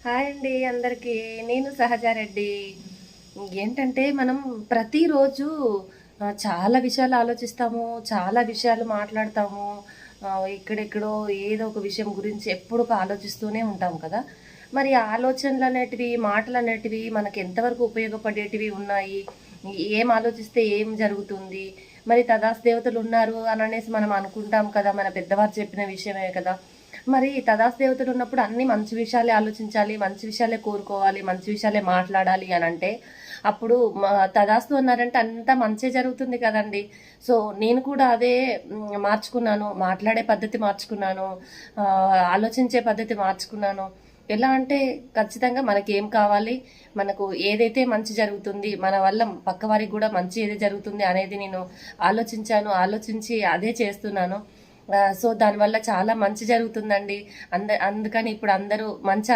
Hi అండి అందరికీ. నేను సహజారెడ్డి. ఏంటంటే మనం ప్రతిరోజు చాలా విషయాలు ఆలోచిస్తాము, చాలా విషయాలు మాట్లాడతాము. ఎక్కడెక్కడో ఏదో ఒక విషయం గురించి ఎప్పుడు ఆలోచిస్తూనే ఉంటాం కదా! మరి ఆలోచనలనేటివి, మాటలనేటివి మనకు ఎంతవరకు ఉపయోగపడేటివి ఉన్నాయి? ఏం ఆలోచిస్తే ఏం జరుగుతుంది? మరి తదాస్తు దేవతలున్నారు అననేసి మనం అనుకుంటాం కదా! మన పెద్దవారు చెప్పిన విషయమే కదా! మరి తదాస్తు దేవతలు ఉన్నప్పుడు అన్ని మంచి విషయాలే ఆలోచించాలి, మంచి విషయాలే కోరుకోవాలి, మంచి విషయాలే మాట్లాడాలి అనంటే, అప్పుడు తదాస్తు అన్నారంటే అంతా మంచే జరుగుతుంది కదండీ! సో, నేను కూడా అదే మార్చుకున్నాను. మాట్లాడే పద్ధతి మార్చుకున్నాను. ఆలోచించే పద్ధతి మార్చుకున్నాను. ఎలా అంటే ఖచ్చితంగా మనకేం కావాలి, మనకు ఏదైతే మంచి జరుగుతుంది, మన వల్ల పక్కవారికి గూడా మంచి ఏది జరుగుతుంది అనేది నేను ఆలోచించాను. ఆలోచించి అదే చేస్తున్నాను. సో, దానివల్ల చాలా మంచి జరుగుతుందండి. అందుకని ఇప్పుడు అందరూ మంచి